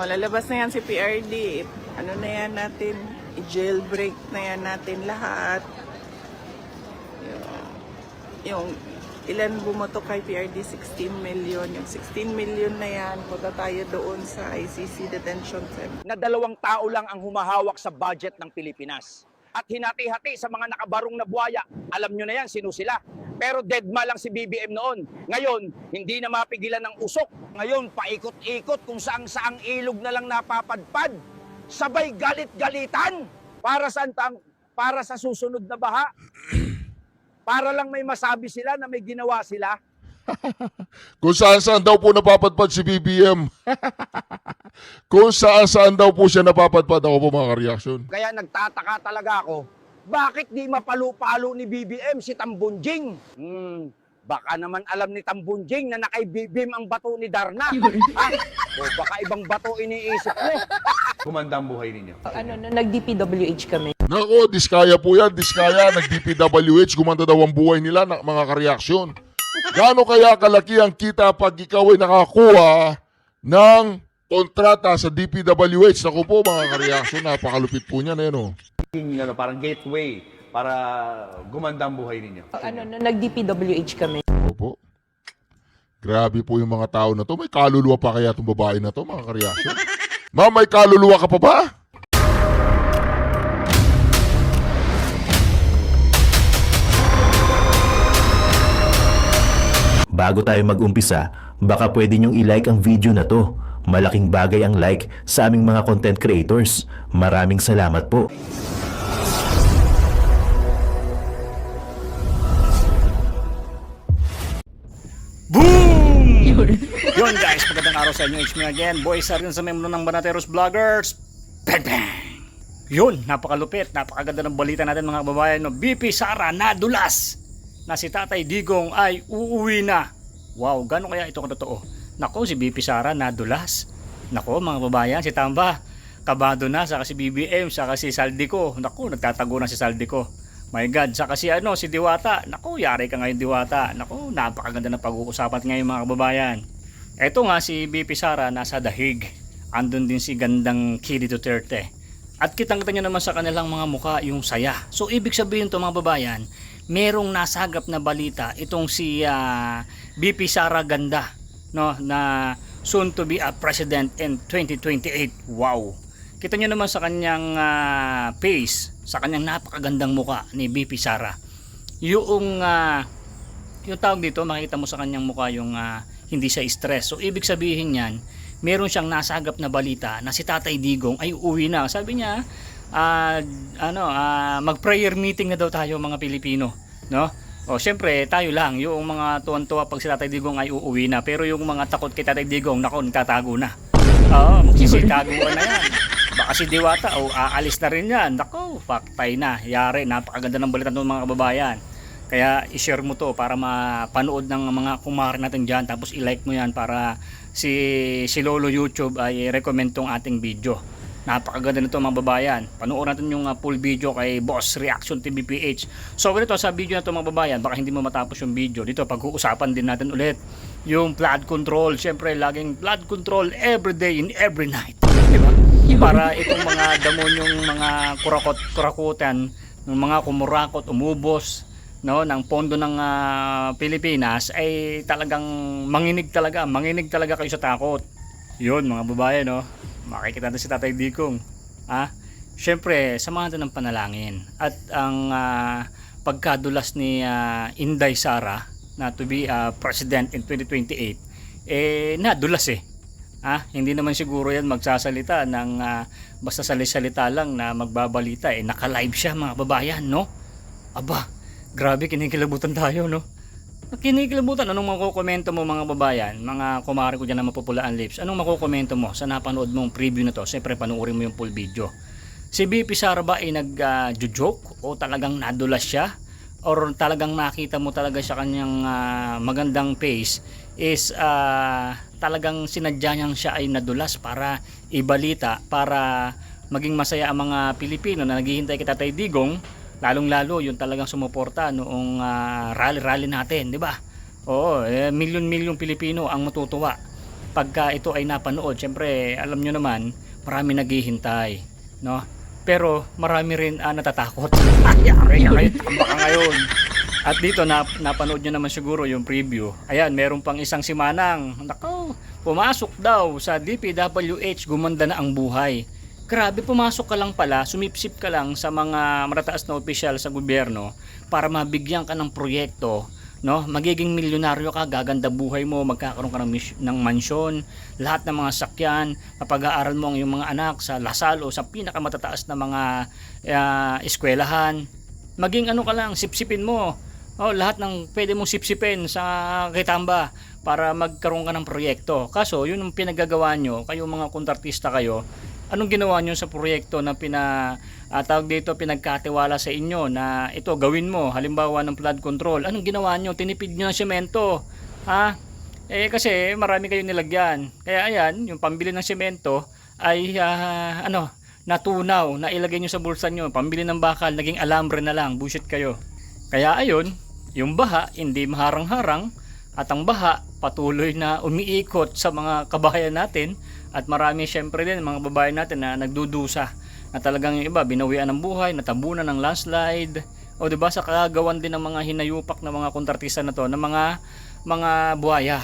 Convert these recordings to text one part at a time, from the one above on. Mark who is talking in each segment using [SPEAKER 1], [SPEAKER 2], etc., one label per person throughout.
[SPEAKER 1] Oh, lalabas na yan si PRD. Ano na yan natin? I-jailbreak na yan natin lahat. Yung ilan bumoto kay PRD? 16 million. Yung 16 million na yan, punta tayo doon sa ICC Detention Center.
[SPEAKER 2] Na 2 tao lang ang humahawak sa budget ng Pilipinas. At hinati-hati sa mga nakabarong na buhaya. Alam nyo na yan, sino sila. Pero deadma lang si BBM noon. Ngayon, hindi na mapigilan ng usok. Ngayon, paikot-ikot kung saang-saang ilog na lang napapadpad. Sabay galit-galitan. Para saan para sa susunod na baha. Para lang may masabi sila na may ginawa sila.
[SPEAKER 3] Kung saan-saan daw po napapadpad si BBM. Kung saan-saan daw po siya napapadpad, ako po mga ka-reaction.
[SPEAKER 2] Kaya nagtataka talaga ako, bakit di mapalo-palo ni BBM si Tambunjing? Baka naman alam ni Tambunjing na nakaibibim ang bato ni Darna. Ha? O baka ibang bato iniisip mo.
[SPEAKER 4] Gumanda ang buhay ninyo.
[SPEAKER 5] Nag-DPWH kami.
[SPEAKER 3] Nako, diskaya po yan, diskaya. Nag-DPWH, gumanda daw ang buhay nila, mga ka-reaction. Gaano kaya kalaki ang kita pag ikaw ay nakakuha ng kontrata sa DPWH? Naku po mga ka-reaction, napakalupit po niya na yan.
[SPEAKER 4] Parang gateway para gumanda ang buhay ninyo.
[SPEAKER 5] Nag-DPWH kami.
[SPEAKER 3] Opo. Grabe po yung mga tao na to. May kaluluwa pa kaya itong babae na to, mga ka-reaction? Ma'am, may kaluluwa ka pa ba?
[SPEAKER 6] Bago tayo mag-umpisa, baka pwede nyong i-like ang video na to. Malaking bagay ang like sa aming mga content creators. Maraming salamat po.
[SPEAKER 7] Boom! Yun guys, magandang araw sa inyo. It's me again, Boy Sardin sa membro ng Banateros Vloggers. Bang bang! Yun, napakalupit, napakaganda ng balita natin mga kababayan. No? BP Sara nadulas na si Tatay Digong ay uuwi na. Wow, gano'n kaya ito katotoo? Nako, si BP Sara nadulas. Nako mga kababayan, si Tamba kabado na, saka si BBM, saka si Saldico. Nako, nagtatago na si Saldico. My God, saka si si Diwata. Naku, yari ka ngayon Diwata. Naku, napakaganda ng pag-uusapan ngayon mga kababayan. Eto nga si BP Sara nasa dahig. Andun din si gandang Kili Duterte. At kitang-kita nyo naman sa kanilang mga muka yung saya. So ibig sabihin to mga kababayan, merong nasagap na balita itong si BP Sara Ganda, no, na soon to be a president in 2028. Wow. Kita nyo naman sa kanyang face, sa kanyang napakagandang muka ni BP Sara. Yung tawag dito, makikita mo sa kanyang muka yung hindi siya stress. So ibig sabihin niyan, meron siyang nasagap na balita na si Tatay Digong ay uuwi na. Sabi niya, mag-prayer meeting na daw tayo mga Pilipino, no? O syempre, tayo lang, yung mga tuwan-tuwa pag si Tatay Digong ay uuwi na. Pero yung mga takot kay Tatay Digong, nako, nagtatago na. Oo, magsisitago na yan. Baka si Diwata o aalis na rin yan. Nako, paktay na. Yari, napakaganda ng balita ng mga kababayan. Kaya i-share mo to para mapanood ng mga kumare natin dyan. Tapos i-like mo yan para si Lolo YouTube ay recommend tong ating video. Napakaganda nito mga babayan. Panoorin natin yung full video kay Boss Reaction TV PH. So ganito sa video na to mga babayan, baka hindi mo matapos yung video. Dito pag-uusapan din natin ulit yung flood control. Siyempre laging flood control every day and every night. Diba? Para itong mga damonyong mga kurakutan, ng mga kumurakot, umubos, no, ng pondo ng Pilipinas ay talagang manginig talaga kayo sa takot. Yun mga babae, no, makikita natin si Tatay Digong. Syempre samahan natin ng panalangin at ang pagkadulas ni Inday Sara na to be president in 2028 nadulas hindi naman siguro yan magsasalita ng basta salita lang na magbabalita. Naka-live siya mga babayan, no? Aba, grabe, kinikilabutan tayo, no? Kinikilabutan. Anong makukomento mo mga babayan? Mga kumare ko dyan na mapupulaan lips. Anong makukomento mo sa napanood mong preview na to? Siyempre panoorin mo yung full video. Si BP Sara ba ay nag-joke o talagang nadulas siya? Or talagang nakita mo talaga siya kanyang magandang face is talagang sinadya niyang siya ay nadulas para ibalita, para maging masaya ang mga Pilipino na naghihintay kay Tatay Digong, lalong-lalo yung talagang sumuporta noong rally natin, di ba? Oo, milyon-milyong Pilipino ang matutuwa pagka ito ay napanood, syempre alam nyo naman, marami naghihintay, no? Pero marami rin natatakot. Ayari kayo, tamba ka ngayon. At dito napanood nyo naman siguro yung preview. Ayan, meron pang isang si Manang. Nako, pumasok daw sa DPWH, gumanda na ang buhay. Grabe, pumasok ka lang pala, sumipsip ka lang sa mga matataas na opisyal sa gobyerno para mabigyan ka ng proyekto, no? Magiging milyonaryo ka, gaganda buhay mo, magkakaroon ka ng mansyon, lahat ng mga sakyan, mapag-aaral mo ang iyong mga anak sa Lasal o sa pinakamatataas na mga eskwelahan. Maging ano ka lang, sipsipin mo. Lahat ng pwede mong sipsipin sa Kitamba para magkaroon ka ng proyekto. Kaso, yun ang pinagagawa nyo, kayo mga kontratista kayo, anong ginawa nyo sa proyekto na tawag dito, pinagkatiwala sa inyo na ito gawin mo, halimbawa ng flood control, anong ginawa nyo? Tinipid nyo ng semento, ha? Kasi marami kayong nilagyan, kaya ayan, yung pambili ng semento ay natunaw, na ilagay nyo sa bulsa nyo, pambili ng bakal, naging alambre na lang, bullshit kayo. Kaya ayun, yung baha hindi maharang-harang, at ang baha patuloy na umiikot sa mga kabahayan natin. At marami syempre din mga babae natin na nagdudusa, na talagang yung iba binawian ng buhay, natabunan ng landslide, o diba sa kagawan din ng mga hinayupak na mga kontratista na to, na mga buhaya.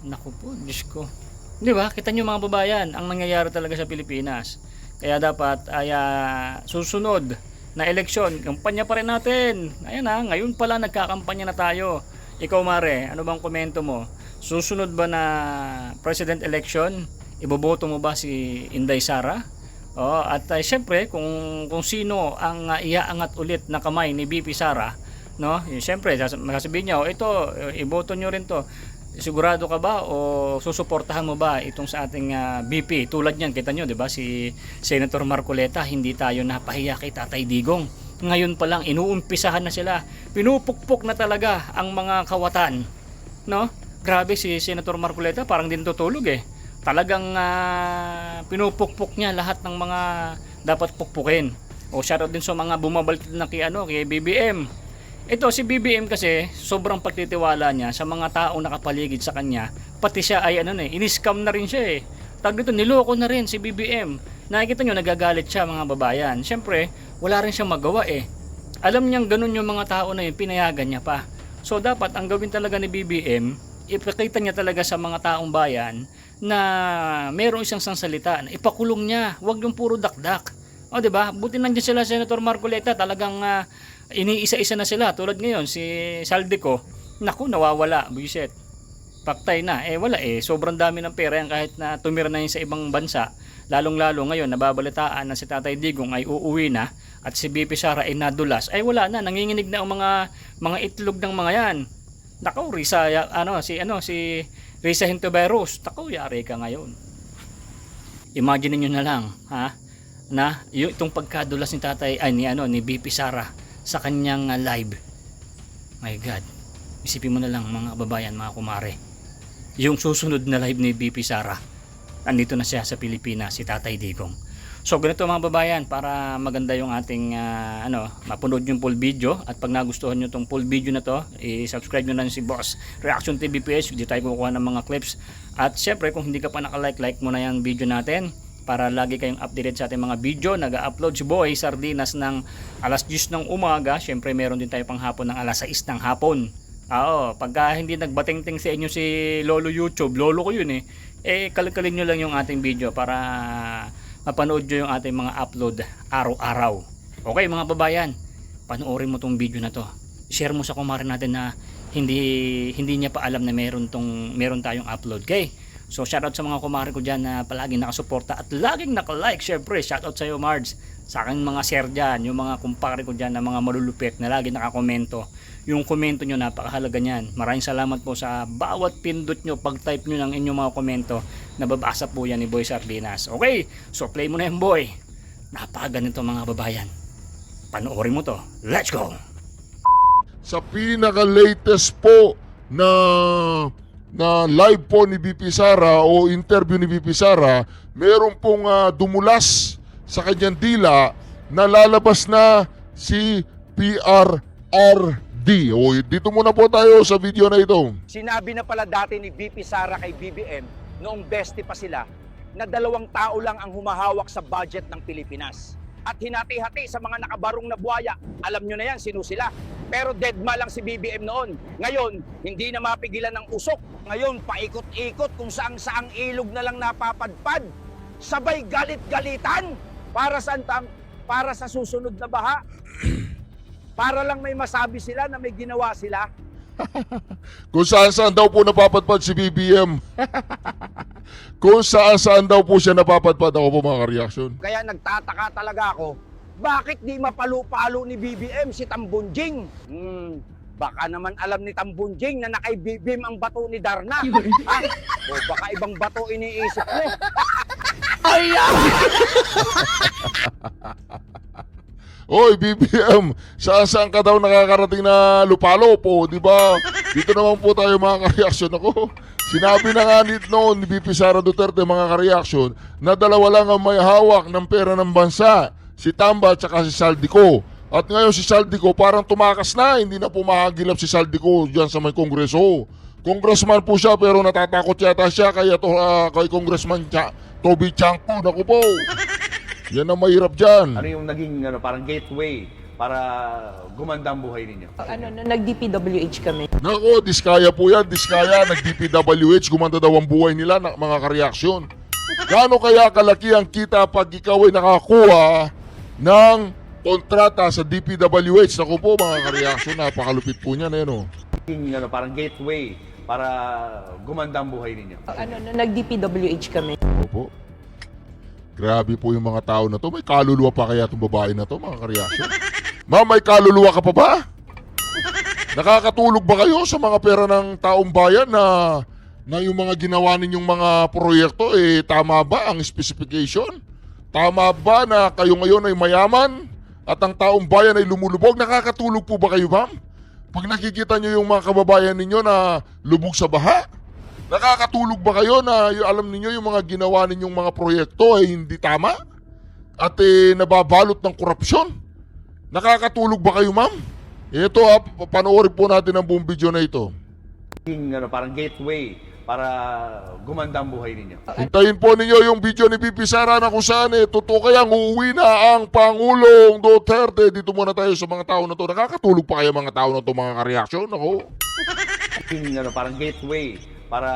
[SPEAKER 7] Naku po, Diyos ko. Diba, kita nyo mga babayan, ang nangyayari talaga sa Pilipinas. Kaya dapat ay susunod na eleksyon, kampanya pa rin natin. Ayan ngayon pala nagkakampanya na tayo. Ikaw Mare, ano bang komento mo? Susunod ba na president election? Iboboto mo ba si Inday Sara? At syempre kung sino ang iaangat ulit na kamay ni BP Sara, no? Syempre sasabihin niya, ito iboto niyo rin to. Sigurado ka ba o susuportahan mo ba itong sa ating BP? Tulad niyan, kita niyo, 'di ba? Si Senator Marcoleta, hindi tayo napahiya kay Tatay Digong. Ngayon pa lang inuumpisahan na sila. Pinupukpok na talaga ang mga kawatan, no? Grabe si Senator Marcoleta, parang din tutulog Talagang pinupukpok niya lahat ng mga dapat pukpukin. Shoutout din sa mga bumabalik na kay BBM. Ito si BBM kasi sobrang pagtitiwala niya sa mga taong nakapaligid sa kanya. Pati siya ay ini-scam na rin siya Tag dito, niloko na rin si BBM. Nakikita niyo nagagalit siya mga babayan. Siyempre, wala rin siyang magawa Alam niyang ganun yung mga tao na yun, pinayagan niya pa. So dapat ang gawin talaga ni BBM, ipakita niya talaga sa mga taong bayan na mayroong isang salita na ipakulong niya, wag yung puro dakdak. Diba? Buti nandiyan sila Senator Marcoleta, talagang iniisa-isa na sila. Tulad ngayon si Saldico, naku, nawawala, buisit. Paktay na, wala sobrang dami ng pera yan kahit na tumira na yun sa ibang bansa. Lalong-lalo ngayon, nababalitaan na si Tatay Digong ay uuwi na at si BP Sara ay nadulas. Wala na, nanginginig na ang mga itlog ng mga yan. Nako, si Risa Hintoberos, tako, yari ka ngayon. Imagine niyo na lang, na itong pagkadulas ni Tatay ni BP Sara sa kanyang live. My God. Isipin mo na lang mga kababayan, mga kumare. Yung susunod na live ni BP Sara, andito na siya sa Pilipinas, si Tatay Digong. So ganito mga babayan, para maganda yung ating mapanood yung full video, at pag nagustuhan nyo tong full video na to, i-subscribe nyo na si Boss Reaction TV PH, dito tayo kukuha ng mga clips. At syempre kung hindi ka pa like mo na yung video natin para lagi kayong updated sa ating mga video. Nag-upload si Boy Sardinas ng alas 10 ng umaga, syempre meron din tayo pang hapon ng alas 6 ng hapon. Pagka hindi nagbatingting sa inyo si Lolo YouTube, lolo ko yun kalkalin nyo lang yung ating video para mapanood nyo yung ating mga upload araw-araw. Okay mga babayan, panoorin mo tong video na to. Share mo sa kumare natin na hindi niya pa alam na meron tayong upload. Okay? So shoutout sa mga kumare ko dyan na palaging nakasuporta at laging nakalike. Syempre shoutout sa iyo Mards, sa aking mga share dyan, yung mga kumpare ko dyan na mga malulupit na lagi nakakomento. Yung komento nyo, napakahalaga nyan. Maraming salamat po sa bawat pindot nyo, pag-type nyo ng inyong mga komento. Nababasa po yan ni Boy Sardinas. Okay, so play mo na yan boy. Napakaganito mga babayan. Panoorin mo to. Let's go!
[SPEAKER 3] Sa pinaka-latest po na live po ni BP Sara o interview ni BP Sara, meron pong dumulas sa kanyang dila na lalabas na si PRRD. Dito muna po tayo sa video na ito.
[SPEAKER 2] Sinabi na pala dati ni BP Sara kay BBM noong beste pa sila na 2 tao lang ang humahawak sa budget ng Pilipinas. At hinati-hati sa mga nakabarong na buhaya. Alam nyo na yan, sino sila. Pero deadma lang si BBM noon. Ngayon, hindi na mapigilan ng usok. Ngayon, paikot-ikot kung saang-saang ilog na lang napapadpad. Sabay galit-galitan para sa susunod na baha. Para lang may masabi sila na may ginawa sila.
[SPEAKER 3] Kung saan-saan daw po napapadpad si BBM. Kung saan-saan daw po siya napapadpad, ako po mga ka-reaction.
[SPEAKER 2] Kaya nagtataka talaga ako, bakit di mapalo-palo ni BBM si Tambunjing? Baka naman alam ni Tambunjing na nakaibibim ang bato ni Darna. Ha? O baka ibang bato iniisip mo.
[SPEAKER 3] Oy, BBM, saan-saan ka daw nakakarating na lupalo po, di ba? Dito naman po tayo mga ka-reaction ako. Sinabi na nga noon ni BP Sara Duterte mga ka-reaction na 2 lang ang may hawak ng pera ng bansa, si Tamba at saka si Saldico. At ngayon si Saldico parang tumakas na, hindi na po mahagilap si Saldico dyan sa may kongreso. Congressman po siya pero natatakot yata siya kay Congressman Toby Chanko. Naku po, yan ang mahirap dyan.
[SPEAKER 4] Ano yung naging parang gateway para gumanda ang buhay ninyo?
[SPEAKER 5] Nag-DPWH kami.
[SPEAKER 3] Nako, diskaya po yan, diskaya. Nag-DPWH, gumanda daw ang buhay nila, mga ka-reaction. Gaano kaya kalaki ang kita pag ikaw ay nakakuha ng kontrata sa DPWH? Naku po mga ka-reaction, napakalupit po niyan.
[SPEAKER 4] Naging parang gateway para gumanda ang buhay ninyo?
[SPEAKER 5] Nag-DPWH kami.
[SPEAKER 3] Opo. Grabe po yung mga tao na to. May kaluluwa pa kaya itong babae na to, mga ka-reaction? Ma'am, may kaluluwa ka pa ba? Nakakatulog ba kayo sa mga pera ng taong bayan na yung mga ginawa ninyong mga proyekto, tama ba ang specification? Tama ba na kayo ngayon ay mayaman at ang taong bayan ay lumulubog? Nakakatulog po ba kayo, ma'am? Pag nakikita nyo yung mga kababayan ninyo na lubog sa baha? Nakakatulog ba kayo na alam niyo yung mga ginawa ninyong mga proyekto ay hindi tama? At nababalot ng korupsyon? Nakakatulog ba kayo, ma'am? Ito panoorin po natin ang buong video na ito.
[SPEAKER 4] Naging parang gateway para gumanda ang buhay ninyo?
[SPEAKER 3] Hintayin po ninyo yung video ni BP Sara na kung saan totoo kayang uuwi na ang Pangulong Duterte. Dito muna tayo sa mga tao na to. Nakakatulog pa kaya mga tao na to, mga ka-reaction? Ako.
[SPEAKER 4] Naging parang gateway para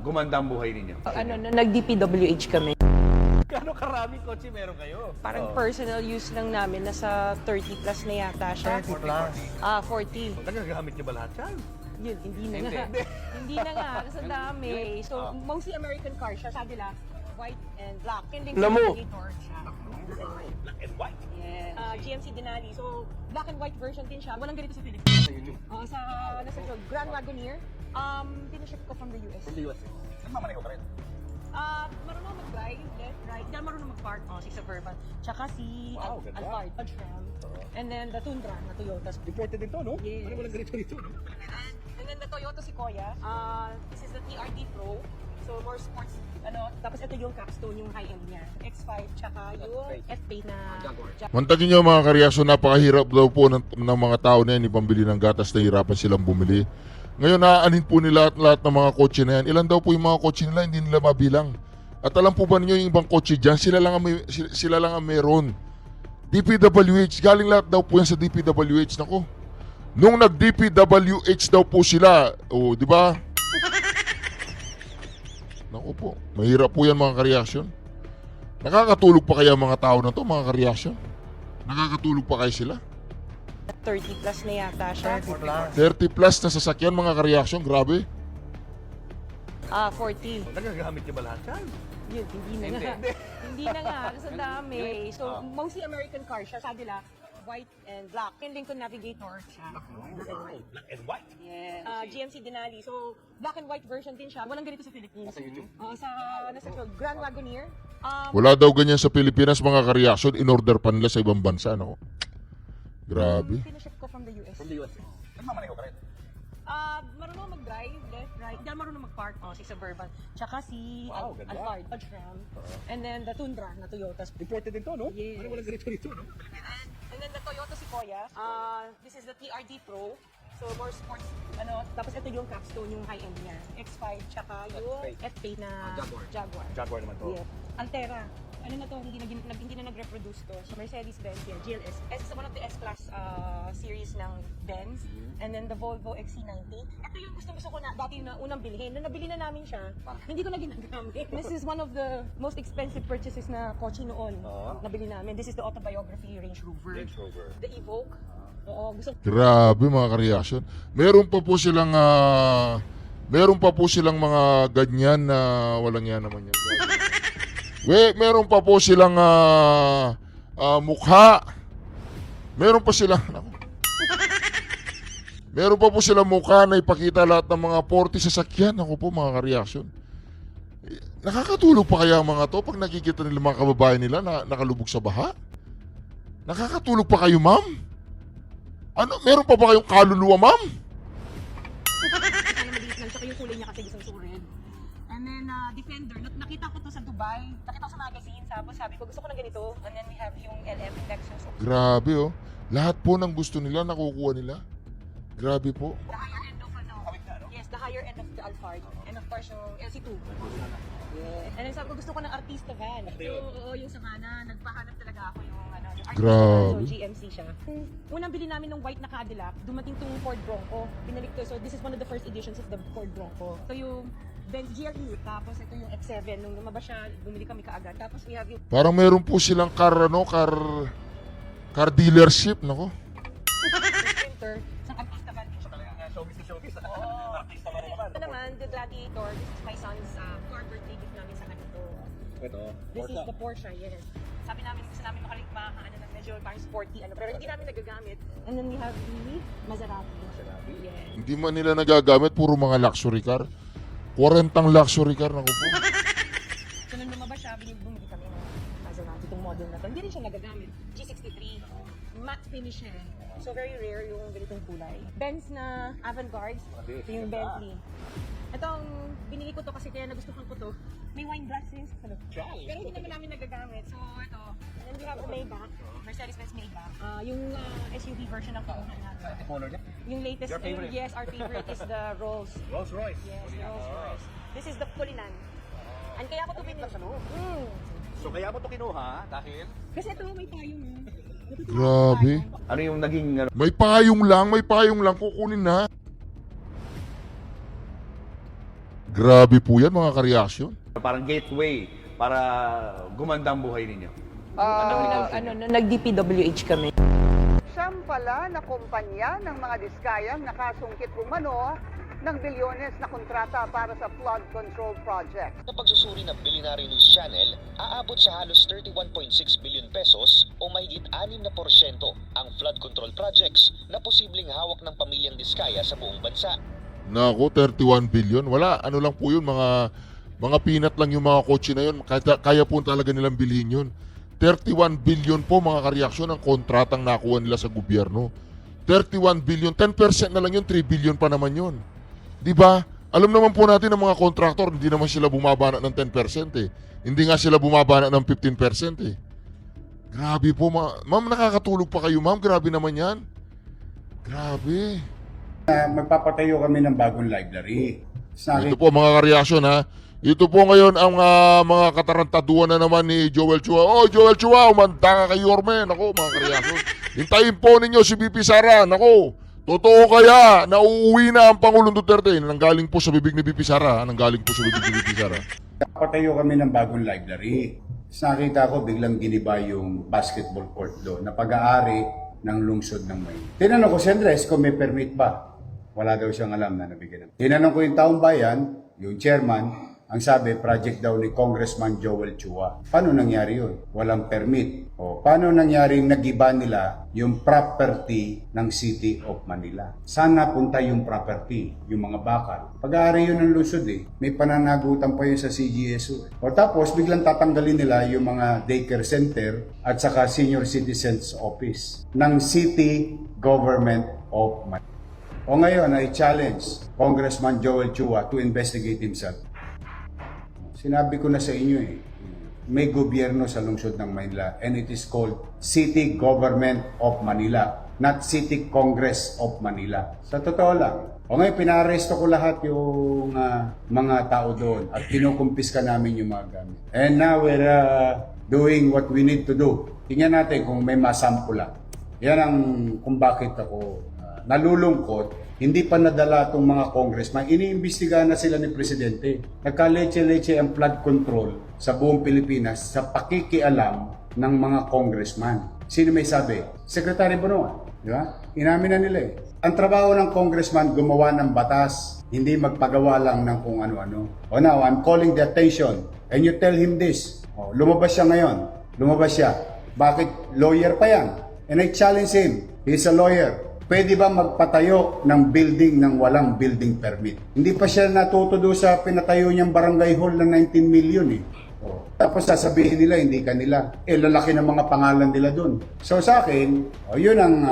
[SPEAKER 4] gumanda ang buhay ninyo?
[SPEAKER 5] Nag-DPWH kami.
[SPEAKER 4] Gano'ng karaming kotse meron kayo?
[SPEAKER 8] Parang personal use lang namin, nasa 30 plus na yata siya.
[SPEAKER 4] 30 plus?
[SPEAKER 8] 40.
[SPEAKER 4] Nagagamit niyo ba lahat yan?
[SPEAKER 8] Yun, hindi na nga. Hindi na nga, kasi ang dami. So, mostly American car siya. Sabi lang, white and black. Hindi ko navigator siya.
[SPEAKER 2] Black and white.
[SPEAKER 8] Yes. GMC Denali. So, black and white version din siya. Walang ganito sa Philippines. Nasa Grand Wagoneer. Pinaship ko from the US.
[SPEAKER 2] From the US. Nagmamaneho ka rin?
[SPEAKER 8] Marunong mag-drive, left, right. Hindi marunong mag-park. Si Suburban. Tsaka si Alphard, Dodge Ram. And then the Tundra na Toyota.
[SPEAKER 2] Imported din to, no?
[SPEAKER 8] Yes.
[SPEAKER 2] Ano walang ganito dito, no?
[SPEAKER 8] And then the Toyota Sequoia. This is the TRD Pro. So more sports, tapos ito yung capstone, yung high-end niya. X5, tsaka yung F-Paint na Jaguar.
[SPEAKER 3] Mantagin nyo mga ka-reaction, napakahirap daw po ng mga tao na yan ipambili ng gatas na hirapan silang bumili. Ngayon naaanin po nila lahat ng mga kotse na yan. Ilan daw po yung mga kotse nila, hindi nila mabilang. At alam po ba ninyo yung ibang kotse dyan, sila lang ang meron. DPWH, galing lahat daw po yan sa DPWH. Nako, nung nag-DPWH daw po sila, di ba? Naku po, mahirap po yan mga ka-reaction. Nakakatulog pa kaya mga tao na to, mga ka-reaction? Nakakatulog pa kayo sila?
[SPEAKER 8] 30 plus na yata siya.
[SPEAKER 3] 30 plus na sasakyan mga ka-reaction, grabe.
[SPEAKER 8] 40.
[SPEAKER 4] Nagagamit niyo ba lahat yan?
[SPEAKER 8] Yun, hindi na nga. Hindi na nga, kasi ang dami. So, mostly American car siya. Sabi lang, white and black. Yung Lincoln Navigator siya.
[SPEAKER 2] Black and white.
[SPEAKER 8] Yes. GMC Denali. So, black and white version din siya. Walang ganito sa Philippines. Nasa Grand Wagoneer.
[SPEAKER 3] Wala daw ganyan sa Pilipinas mga ka-reaction, in-order pa nila sa ibang bansa, no? Grabe.
[SPEAKER 8] Pinaship ko from the US.
[SPEAKER 2] From the US. Nagmamaneho ka rin?
[SPEAKER 8] Marunong mag-drive, left, right. Hindi marunong mag-park. Oh, si Suburban. Tsaka si
[SPEAKER 4] Wow, ganda.
[SPEAKER 8] Alphard, Dodge Ram. And then the Tundra na Toyota.
[SPEAKER 4] Imported din to, no?
[SPEAKER 8] Yes.
[SPEAKER 4] Ano walang ganito rito, no?
[SPEAKER 8] And then the Toyota Sequoia. This is the TRD Pro. So more sports, tapos ito yung capstone, yung high-end niya. X5, tsaka yung F8 na Jaguar.
[SPEAKER 4] Jaguar naman to.
[SPEAKER 8] Yeah. Altera. Ano na to, hindi na nag-reproduce to. So Mercedes-Benz yan, GLS. S is one of the S-Class series ng Benz. And then the Volvo XC90. Ito yung gusto ko na dati na unang bilhin. Nung nabili na namin siya, hindi ko na ginagamit. This is one of the most expensive purchases na kotse noon. Nabili namin. This is the autobiography Range Rover.
[SPEAKER 4] Range Rover.
[SPEAKER 8] The Evoque. Oo, gusto
[SPEAKER 3] Grabe mga ka-reaction. Meron pa po silang mga ganyan na walang yan naman yan. Meron pa po silang mukha. Meron pa silang meron pa po silang mukha na ipakita lahat ng mga 40 sasakyan. Ako po mga ka-reaction. Nakakatulog pa kaya ang mga to pag nakikita nila mga kababayan nila na nakalubog sa baha? Nakakatulog pa kayo, ma'am? Ano, meron pa ba kayong kaluluwa, ma'am?
[SPEAKER 8] sana maliit lang. Tsaka yung kulay niya kasi isang sured. And then, Defender. Nakita ko to sa Dubai. Nakita ko sa magazine. Tapos sabi ko, gusto ko ng ganito. And then we have yung LF Lexus.
[SPEAKER 3] Grabe, oh. Lahat po ng gusto nila, nakukuha nila. Grabe po.
[SPEAKER 8] The higher end of Yes, the higher end of the Alphard. And of course, yung LC2. Yes. And then sabi ko, gusto ko ng artista van. Oo, yung Savannah. Nagpahanap talaga ako yung artista
[SPEAKER 3] Grabe.
[SPEAKER 8] van. So, GMC siya. Unang bili namin ng white na Cadillac, dumating tong Ford Bronco. Binalik to. So, this is one of the first editions of the Ford Bronco. So, yung Benz GLE, tapos ito yung X7. Nung lumabas siya, bumili kami kaagad. Tapos we have yung
[SPEAKER 3] Parang meron po silang car dealership, nako.
[SPEAKER 8] Sprinter, isang artista van din siya.
[SPEAKER 4] Showbiz. Artista ba naman?
[SPEAKER 8] Ito naman, the Gladiator. This is my son's car birthday gift namin sa kanito.
[SPEAKER 4] Ito.
[SPEAKER 8] This is the Porsche, yes. Sabi namin, gusto namin makaano na medyo parang sporty, pero hindi namin nagagamit. And then we have the Maserati. Yes.
[SPEAKER 3] Hindi man nila nagagamit, puro mga luxury car. 40 luxury car, nako po.
[SPEAKER 8] So nung lumabas siya, bumili kami ng Maserati, itong model na to. Hindi rin siya nagagamit. G63, matte finish siya. So very rare yung ganitong kulay. Benz na avant-garde, ito yung Bentley. Itong binili ko to kasi kaya nagustuhan ko to. May wine glass rin sa ano. Pero hindi naman namin nagagamit. So ito, and then we have the Maybach, Mercedes-Benz Maybach. Yung SUV version ng kinuha namin.
[SPEAKER 4] Color niya?
[SPEAKER 8] Yung latest,
[SPEAKER 4] Your favorite?
[SPEAKER 8] yes, our favorite is the Rolls.
[SPEAKER 4] Rolls Royce.
[SPEAKER 8] Yes, Rolls Royce. This is the Cullinan. And kaya ko to binili.
[SPEAKER 4] So kaya mo to kinuha dahil?
[SPEAKER 8] Kasi ito may payong.
[SPEAKER 3] Grabe.
[SPEAKER 4] Ano yung naging
[SPEAKER 3] May payong lang, kukunin na. Grabe po yan mga ka-reaction.
[SPEAKER 4] parang gateway para gumanda ang buhay ninyo?
[SPEAKER 5] Nag-DPWH kami.
[SPEAKER 9] Siyam pala na kumpanya ng mga diskayang nakasungkit umano ng bilyones na kontrata para sa flood control project.
[SPEAKER 10] Sa pagsusuri ng Billionaire News Channel, aabot sa halos 31.6 billion pesos o mahigit 6% ang flood control projects na posibleng hawak ng pamilyang Diskaya sa buong bansa.
[SPEAKER 3] Nako, 31 billion. Wala, ano lang po yun, mga peanut lang yung mga kotse na yun. Kaya po talaga nilang bilhin yun. 31 billion po mga kareaksyon ang kontratang nakuha nila sa gobyerno. 31 billion, 10% na lang yun, 3 billion pa naman yun. Di ba? Alam naman po natin ng mga kontraktor, hindi naman sila bumabana ng 10% eh. Hindi nga sila bumabana ng 15% eh. Grabe po, ma'am, nakakatulog pa kayo, ma'am. Grabe naman yan. Grabe.
[SPEAKER 11] Magpapatayo kami ng bagong library.
[SPEAKER 3] Ito po mga kareaksyon ha. Ito po ngayon ang mga katarantaduan na naman ni Joel Chua. Oh, Joel Chua, umanda ka kay Yorme. Nako, mga kareaksyon. Hintayin po ninyo si BP Sara. Nako, totoo kaya na uuwi na ang Pangulong Duterte? Nanggaling po sa bibig ni BP Sara. Nanggaling po sa bibig ni BP Sara.
[SPEAKER 11] Patayo kami ng bagong library. Nakita ko biglang giniba yung basketball court doon na pag-aari ng lungsod ng Maynila. Tinanong ko si Andres kung may permit ba. Wala daw siyang alam na nabigyan. Tinanong ko yung taong bayan, yung chairman, ang sabi, project daw ni Congressman Joel Chua. Paano nangyari yun? Walang permit. O paano nangyaring nagiba nila yung property ng City of Manila? Saan napunta yung property? Yung mga bakal. Pag-aari yun ng lusod eh. May pananagutan pa yun sa CGSO. O tapos, biglang tatanggalin nila yung mga daycare center at saka senior citizens office ng City Government of Manila. O ngayon, I challenge Congressman Joel Chua to investigate himself. Sinabi ko na sa inyo may gobyerno sa lungsod ng Manila and it is called City Government of Manila, not City Congress of Manila. Sa totoo lang. O ngayon, pinaresto ko lahat yung mga tao doon at kinukumpiska namin yung mga gamit. And now we're doing what we need to do. Tingnan natin kung may masampula. Yan ang kung bakit ako nalulungkot. Hindi pa nadala itong mga congressman. Iniimbestigahan na sila ni Presidente. Nagka-leche-leche ang flood control sa buong Pilipinas sa pakikialam ng mga congressman. Sino may sabi? Secretary Bonoan. Di ba? Inamin na nila Ang trabaho ng congressman, gumawa ng batas. Hindi magpagawa lang ng kung ano-ano. O now, I'm calling the attention. And you tell him this. O, lumabas siya ngayon. Lumabas siya. Bakit? Lawyer pa yan. And I challenge him. He's a lawyer. Pwede ba magpatayo ng building ng walang building permit? Hindi pa siya natuto doon sa pinatayo niyang barangay hall na 19 million Tapos sasabihin nila, hindi kanila. Lalaki ng mga pangalan nila doon. So sa akin, yun ang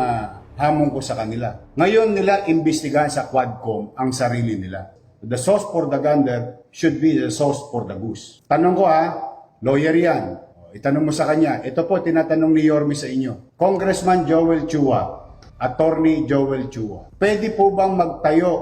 [SPEAKER 11] hamon ko sa kanila. Ngayon nila imbestigahan sa Quadcom ang sarili nila. The sauce for the gander should be the sauce for the goose. Tanong ko lawyer yan. Itanong mo sa kanya. Ito po, tinatanong ni Yorme sa inyo. Congressman Joel Chua, Attorney Joel Chua, pwede po bang magtayo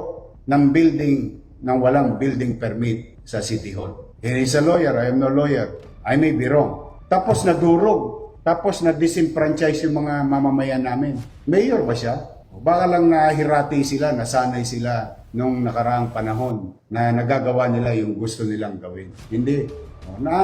[SPEAKER 11] ng building ng walang building permit sa City Hall? He is a lawyer, I am no lawyer. I may be wrong. Tapos nadurog, tapos na-disenfranchise yung mga mamamayan namin. Mayor ba siya? Baka lang nahirati sila, nasanay sila nung nakaraang panahon na nagagawa nila yung gusto nilang gawin. Hindi.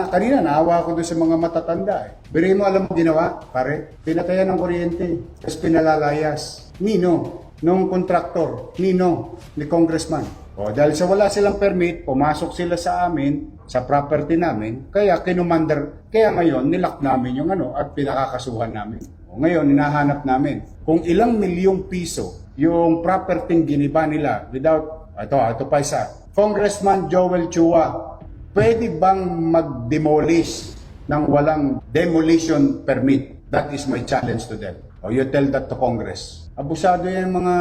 [SPEAKER 11] Kanina naawa ko doon sa mga matatanda Biri mo, alam mo ginawa, pare? Pinatayan ng kuryente, tapos pinalalayas. Nino? Nung kontraktor. Nino? Ni congressman. Dahil sa wala silang permit, pumasok sila sa amin, sa property namin, kaya kaya ngayon, nilak namin yung at pinakakasuhan namin. Ngayon, hinahanap namin kung ilang milyong piso yung property giniba nila without, ito pa isa. Congressman Joel Chua, pwede bang mag-demolish ng walang demolition permit? That is my challenge to them. You tell that to Congress. Abusado yan mga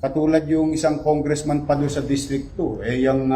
[SPEAKER 11] katulad yung isang congressman pa doon sa District 2. Yung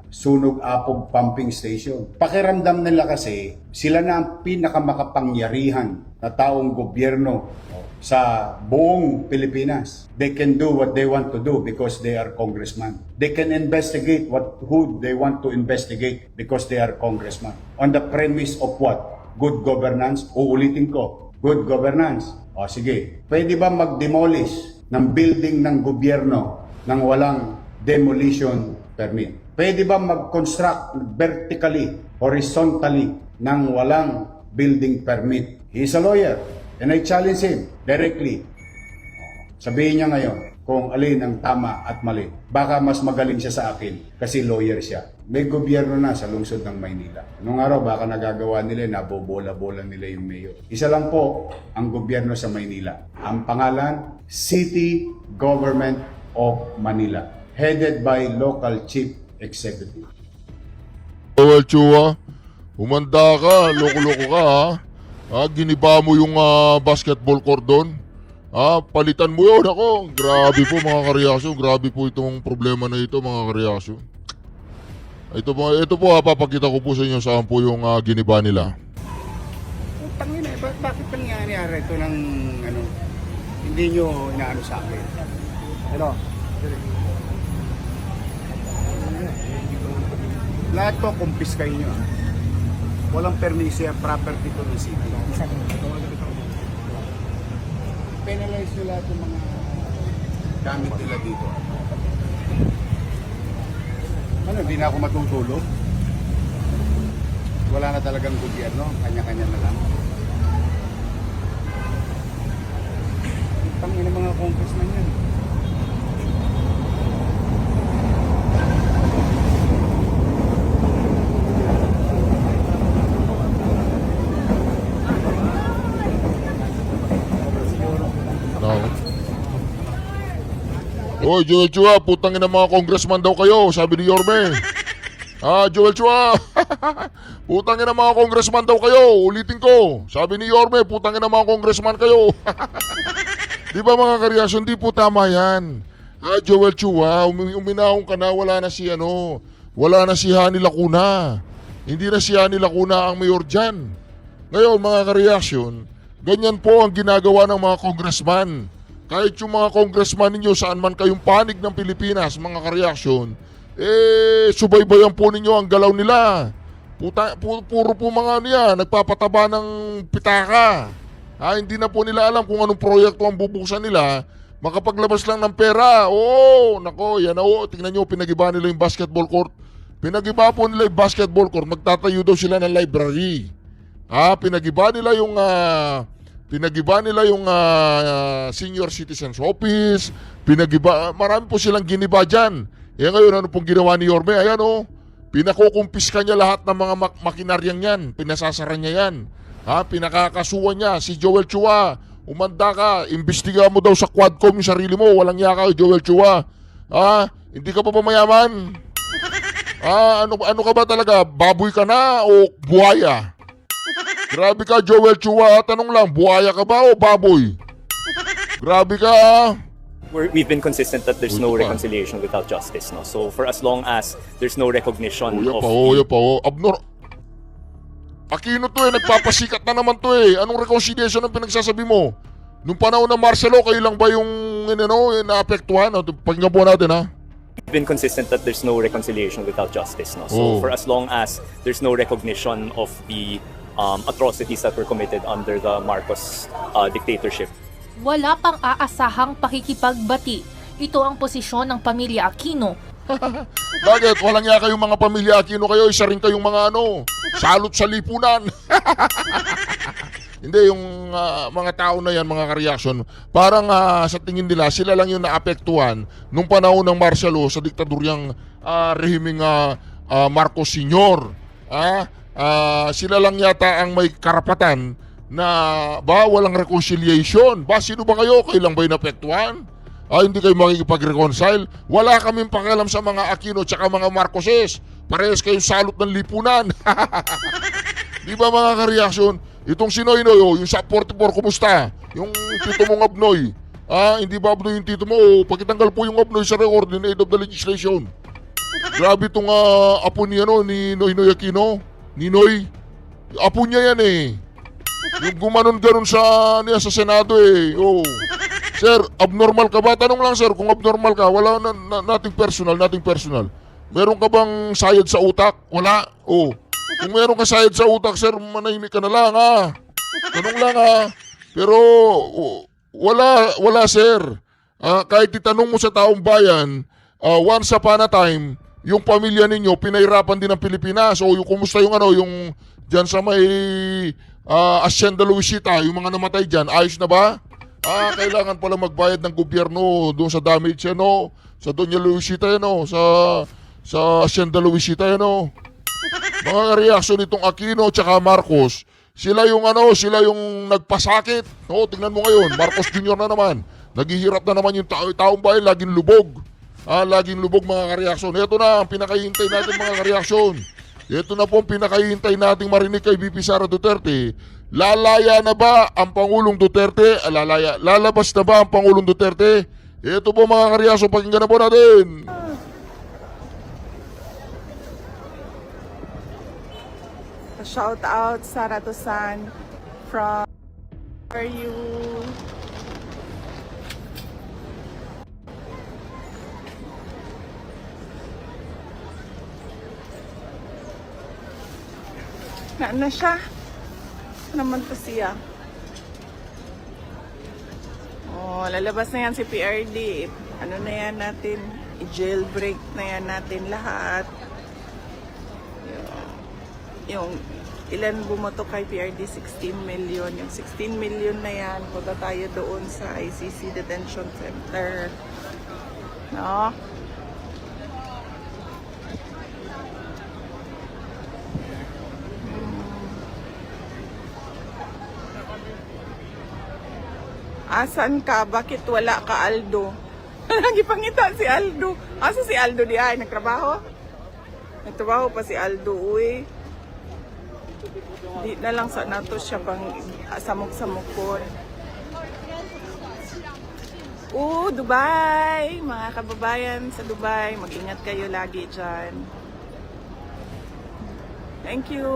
[SPEAKER 11] Sunog Apog Pumping Station. Pakiramdam nila kasi sila na ang pinakamakapangyarihan na taong gobyerno sa buong Pilipinas. They can do what they want to do because they are congressmen. They can investigate who they want to investigate because they are congressmen. On the premise of what? Good governance. Uulitin ko. Good governance. Sige. Pwede ba mag-demolish ng building ng gobyerno nang walang demolition permit? Pwede ba mag-construct vertically, horizontally nang walang building permit? He's a lawyer. And I challenge him directly. Sabihin niya ngayon kung alin ang tama at mali. Baka mas magaling siya sa akin kasi lawyer siya. May gobyerno na sa lungsod ng Maynila. Nung araw baka nagagawa nila, nabobola-bola nila yung mayor. Isa lang po ang gobyerno sa Maynila. Ang pangalan, City Government of Manila. Headed by local chief executive.
[SPEAKER 3] Joel Chua, umanda ka, loko-loko ka giniba mo yung basketball court doon. Palitan mo yun. Ako, grabe po mga kareaksyon. Grabe po itong problema na ito mga kareaksyon. Ito po papakita ko po sa inyo saan po yung giniba nila.
[SPEAKER 11] Tangina, bakit nangyayari ito ng hindi nyo inaano sa akin? Lahat po kumpiskay nyo. Walang permisi ang property to ng city. Penalize nyo lahat yung mga gamit nila dito. Hindi na ako matutulog. Wala na talagang gobyerno. Kanya-kanya na lang. Tangin ng mga congressman yan.
[SPEAKER 3] Hoy, Joel Chua, putangin ng mga congressman daw kayo, sabi ni Yorme. Joel Chua, putangin ng mga congressman daw kayo, ulitin ko. Sabi ni Yorme, putangin ng mga congressman kayo. Di ba mga kareaksyon, di po tama yan. Joel Chua, uminahon ka na, wala na si Hani Lacuna. Hindi na si Hani Lacuna ang mayor dyan. Ngayon mga kareaksyon, ganyan po ang ginagawa ng mga congressman. Kahit yung mga congressman ninyo saan man kayong panig ng Pilipinas, mga kareaksyon, subaybayan po ninyo ang galaw nila. Puro po mga nagpapataba ng pitaka. Hindi na po nila alam kung anong proyekto ang bubuksan nila. Makapaglabas lang ng pera. Nako, yan tingnan nyo, pinagiba nila yung basketball court. Pinagiba po nila yung basketball court, magtatayo daw sila ng library. Pinagiba nila yung senior citizens office. Marami po silang giniba dyan. Ngayon, ano pong ginawa ni Yorme? Ayan pinakukumpiska niya lahat ng mga makinaryang yan. Pinasasara niya yan. Pinakakasuhan niya si Joel Chua. Umanda ka, imbestiga mo daw sa Quadcom yung sarili mo. Walang yaka, Joel Chua. Hindi ka pa mayaman. Ano ka ba talaga? Baboy ka na o buhaya? Grabe ka, Joel Chua. Tanong lang, buhaya ka ba o baboy? Grabe ka.
[SPEAKER 12] We've been consistent that there's no reconciliation without justice. No? So for as long as there's no recognition of...
[SPEAKER 3] Aquino to nagpapasikat na naman to Anong reconciliation ang pinagsasabi mo? Nung panahon ng Marcelo, kayo lang ba yung naapektuhan? Pakinggan po natin
[SPEAKER 12] We've been consistent that there's no reconciliation without justice. No? So for as long as there's no recognition of the atrocities that were committed under the Marcos dictatorship.
[SPEAKER 13] Wala pang aasahang pakikipagbati. Ito ang posisyon ng pamilya Aquino.
[SPEAKER 3] Bakit? Walang nga kayong mga pamilya Aquino kayo, isa rin kayong mga salot sa lipunan. Hindi, yung mga tao na yan, mga kareaksyon, parang sa tingin nila, sila lang yung naapektuhan nung panahon ng Marcelo sa diktadoryang rehimeng Marcos Sr. Sila lang yata ang may karapatan na walang reconciliation. Sino ba kayo? Kayo lang ba yung naapektuhan? Hindi kayo makikipag-reconcile? Wala kaming pakialam sa mga Aquino tsaka mga Marcoses. Parehas kayong salot ng lipunan. Di ba mga kareaksyon? Itong si Noy Noy, yung sa 44, kumusta? Yung tito mong Abnoy. Hindi ba Abnoy yung tito mo? Pakitanggal po yung Abnoy sa record in aid of the legislation. Grabe itong apo niya ni Noy Noy Aquino. Ni Noy. Apo niya yan Yung gumanon-ganon sa Senado Sir, abnormal ka ba? Tanong lang sir, kung abnormal ka, wala nating personal. Meron ka bang sayad sa utak? Wala. Kung meron ka sayad sa utak, sir, manahimik ka na lang Tanong lang Pero wala sir. Kahit itanong mo sa taong bayan, once upon a time, yung pamilya ninyo pinahirapan din ng Pilipinas. Yung kumusta yung diyan sa may Hacienda Luisita, yung mga namatay diyan, ayos na ba? Kailangan pala magbayad ng gobyerno doon sa damage sa Doña Luisita sa Hacienda Luisita Mga reaksyon nitong Aquino tsaka Marcos, sila yung nagpasakit. Tingnan mo ngayon, Marcos Jr. na naman. Naghihirap na naman yung taong bayan, laging lubog. Laging lubog mga kareaksyon. Ito na ang pinakahihintay natin mga kareaksyon. Ito na po ang pinakahihintay nating marinig kay VP Sara Duterte. Lalaya na ba ang Pangulong Duterte? Lalabas na ba ang Pangulong Duterte? Ito po mga kareaksyon, pakinggan na po natin.
[SPEAKER 1] Shout out Sara Tusan from Where Are You? Na siya. Naman to siya. Lalabas na yan si PRD. Ano na yan natin? I-jailbreak na yan natin lahat. Yung ilan bumoto kay PRD? 16 million. Yung 16 million na yan, punta tayo doon sa ICC Detention Center. Asan ka? Bakit wala ka, Aldo? Nagipangita si Aldo. Asa si Aldo di ay? Nagtrabaho? Nagtrabaho pa si Aldo, uy. Di na lang sa nato siya pang samok-samokon. Dubai! Mga kababayan sa Dubai, mag-ingat kayo lagi dyan. Thank you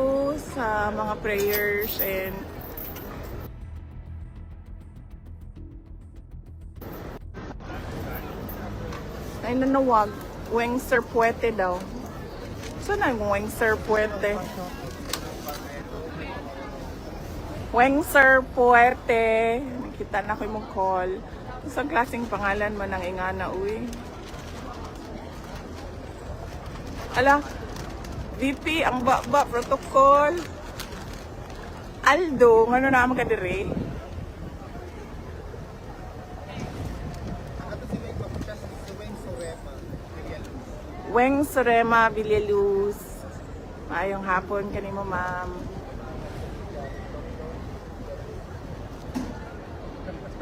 [SPEAKER 1] sa mga prayers and ay nanawag. Weng Sir Puete daw. Saan ang Weng Sir Puete? Weng Sir Puete. Nakita na ko yung call. Isang klaseng pangalan man ang ingana, uy. Ala, VP, ang baba, protocol. Aldo, ano na naman ka dire? Weng Sorema Villaluz. Maayong hapon kanimo, ma'am.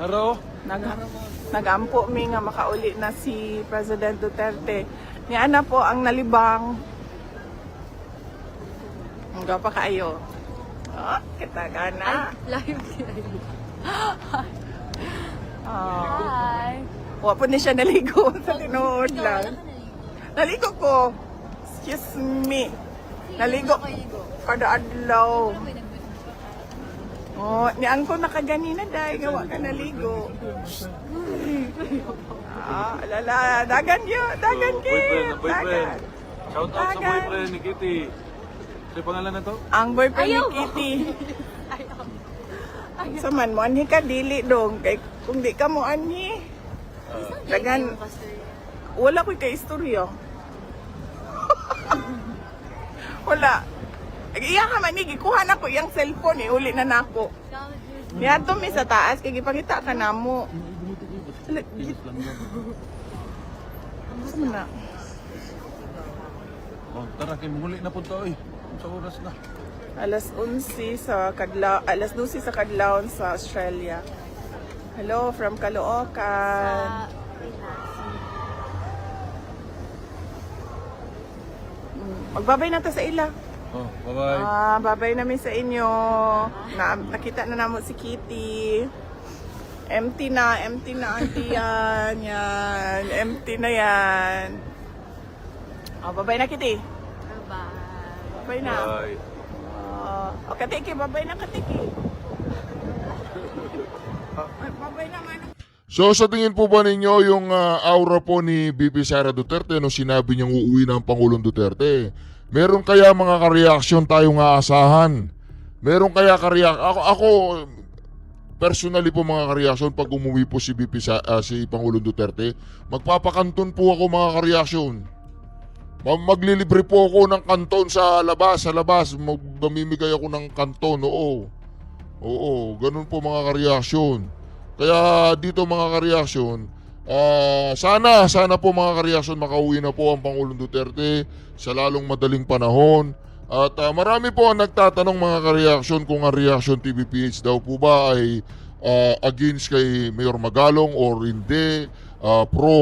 [SPEAKER 14] Naro?
[SPEAKER 1] Nagampo mi nga makauli na si President Duterte. Niya na po ang nalibang. Ang pa kaayo. Oh, kita gana.
[SPEAKER 8] Live
[SPEAKER 1] Hi. Wa po ni siya naligo sa tinuod lang. Naligo ko. Excuse me. Naligo. Kada adlaw. Oh, niyan ko nakaganina dahil gawa ka naligo. Alala, dagan yun, dagan yun.
[SPEAKER 14] Boyfriend. Shout out sa boyfriend ni Kitty. Ano pangalan na to?
[SPEAKER 1] Ang boyfriend ni Kitty. Saman mo, anhi ka, dili dong. Kay, kung di ka mo anhi. Dagan, wala ko kay istorya. Wala. Iya ka man, gikuha na ko iyang cellphone, uli na nako. Niya to mi sa taas, kay gipangita ka na mo. Na.
[SPEAKER 14] Oh, tara kay muli na po to eh. Sa oras na.
[SPEAKER 1] Alas 11 sa Kadlaw, alas 12 sa Kadlaw sa Australia. Hello from Caloocan. Magbabay na ta sa ila.
[SPEAKER 14] Oh, bye-bye.
[SPEAKER 1] Babay namin sa inyo. Nakita na namin si Kitty. Empty na auntie yan. Yan. Empty na yan. Babay na, Kitty. Babay na.
[SPEAKER 14] Bye.
[SPEAKER 1] Katiki, babay na, Katiki. Babay naman.
[SPEAKER 3] So sa tingin po ba ninyo yung aura po ni BP Sara Duterte nung sinabi niyang uuwi ng Pangulong Duterte? Meron kaya mga kareaksyon tayong aasahan? Meron kaya ako personally po mga kareaksyon pag umuwi po si si Pangulong Duterte, magpapakanton po ako mga kareaksyon. Maglilibre po ako ng kanton sa labas. Mamimigay ako ng kanton, Oo, ganun po mga kareaksyon. Kaya dito mga kareaksyon, sana po mga kareaksyon makauwi na po ang Pangulong Duterte sa lalong madaling panahon. At marami po ang nagtatanong mga kareaksyon kung ang Reaction TVPH daw po ba ay against kay Mayor Magalong or hindi, pro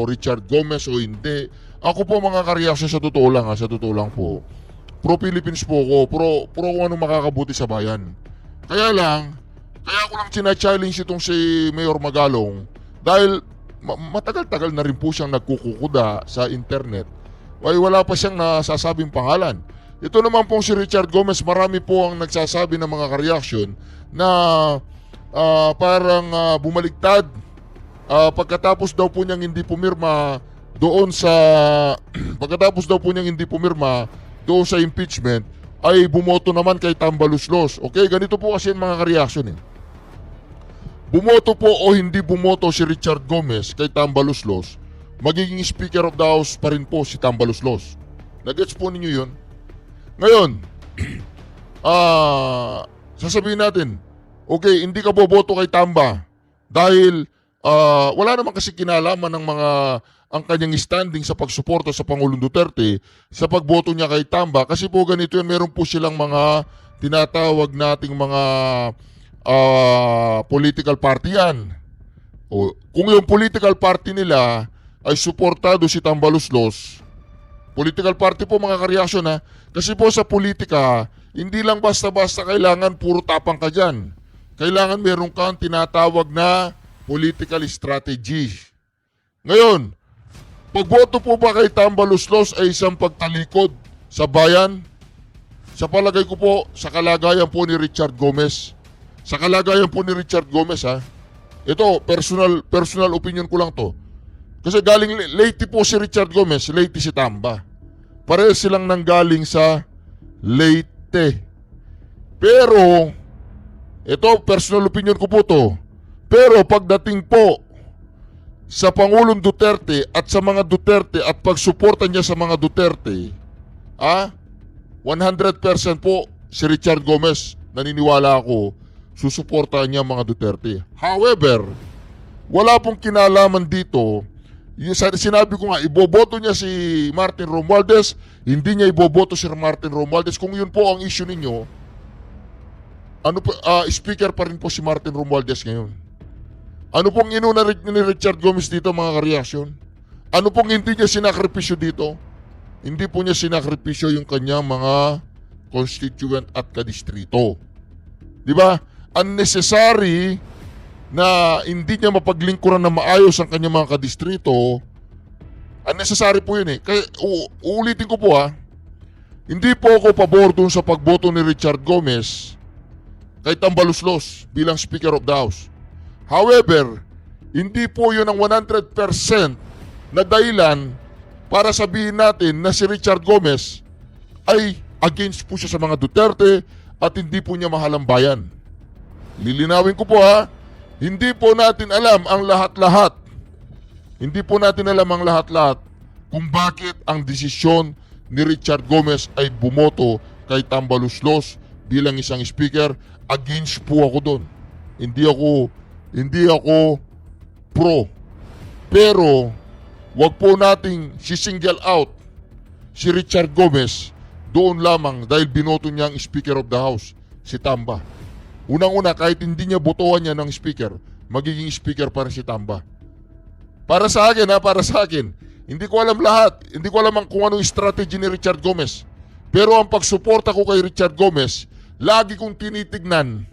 [SPEAKER 3] Richard Gomez o hindi. Ako po mga kareaksyon sa totoo lang po, pro Philippines po ako, pro kung anong makakabuti sa bayan. Kaya ako lang challenge itong si Mayor Magalong dahil matagal-tagal na rin po siyang nagkukukuda sa internet. Ay wala pa siyang nasasabing pangalan. Ito naman pong si Richard Gomez, marami po ang nagsasabi ng mga kareaksyon na parang bumaligtad pagkatapos daw po niyang hindi pumirma doon sa impeachment ay bumoto naman kay Tambaluslos. Okay, ganito po kasi mga kareaksyon Bumoto po o hindi bumoto si Richard Gomez kay Tambaluslos, magiging Speaker of the House pa rin po si Tambaluslos. Nagets po ninyo yun? Ngayon, sasabihin natin, okay, hindi ka boboto kay Tamba dahil wala naman kasi kinalaman ng ang kanyang standing sa pagsuporta sa Pangulong Duterte sa pagboto niya kay Tamba. Kasi po ganito yun, meron po silang mga tinatawag nating mga political party yan. O, kung yung political party nila ay suportado si Tambaluslos, political party po mga kareaksyon kasi po sa politika, hindi lang basta-basta kailangan puro tapang ka dyan. Kailangan meron kang tinatawag na political strategy. Ngayon, pagboto po ba kay Tambaluslos ay isang pagtalikod sa bayan? Sa palagay ko po, sa kalagayan po ni Richard Gomez. Sa kalagayan po ni Richard Gomez ha. Ito, personal opinion ko lang to. Kasi galing Leyte po si Richard Gomez, Leyte si Tamba. Parehas silang nanggaling sa Leyte. Pero, ito, personal opinion ko po to. Pero pagdating po sa Pangulong Duterte at sa mga Duterte at pagsuporta niya sa mga Duterte, 100% po si Richard Gomez, naniniwala ako, susuportahan niya mga Duterte. However, wala pong kinalaman dito. Sinabi ko nga, iboboto niya si Martin Romualdez, hindi niya iboboto si Martin Romualdez. Kung yun po ang issue ninyo, speaker pa rin po si Martin Romualdez ngayon. Ano pong inuna ni Richard Gomez dito mga kareaksyon? Ano pong hindi niya sinakripisyo dito? Hindi po niya sinakripisyo yung kanyang mga constituent at kadistrito. Di ba? Unnecessary na hindi niya mapaglingkuran na maayos ang kanyang mga kadistrito. Unnecessary po yun eh. Kaya uulitin ko po hindi po ako pabor dun sa pagboto ni Richard Gomez kay Tambaluslos bilang Speaker of the House. However, hindi po yun ang 100% na dahilan para sabihin natin na si Richard Gomez ay against po siya sa mga Duterte at hindi po niya mahal ang bayan. Lilinawin ko po hindi po natin alam ang lahat-lahat. Hindi po natin alam ang lahat-lahat kung bakit ang desisyon ni Richard Gomez ay bumoto kay Tambaluslos bilang isang speaker. Against po ako doon. Hindi ako pro. Pero wag po nating single out si Richard Gomez doon lamang dahil binoto niya ang Speaker of the House, si Tamba. Unang-una, kahit hindi niya botohan niya ng speaker, magiging speaker pa rin si Tamba. Para sa akin para sa akin. Hindi ko alam lahat. Hindi ko alam kung anong strategy ni Richard Gomez. Pero ang pagsuporta ko kay Richard Gomez, lagi kong tinitignan.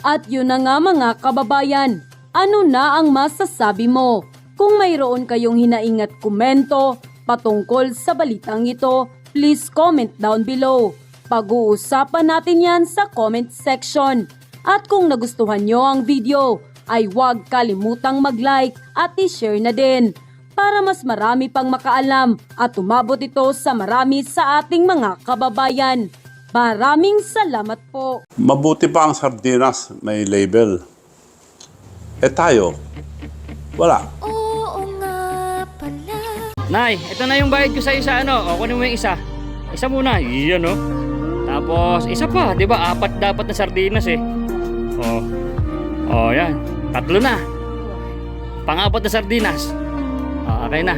[SPEAKER 15] At yun na nga mga kababayan, ano na ang masasabi mo? Kung mayroon kayong hinaingat komento patungkol sa balitang ito, please comment down below. Pag-uusapan natin yan sa comment section. At kung nagustuhan nyo ang video, ay huwag kalimutang mag-like at i-share na din para mas marami pang makaalam at umabot ito sa marami sa ating mga kababayan. Maraming salamat po.
[SPEAKER 14] Mabuti pa ang sardinas, may label. Tayo, wala.
[SPEAKER 7] Nay, ito na yung bayad ko sa isa, kunin mo yung isa. Isa muna, iyan Tapos, isa pa, di ba? 4 dapat na sardinas yan. 3 na. Pang-4 na sardinas. Okay na.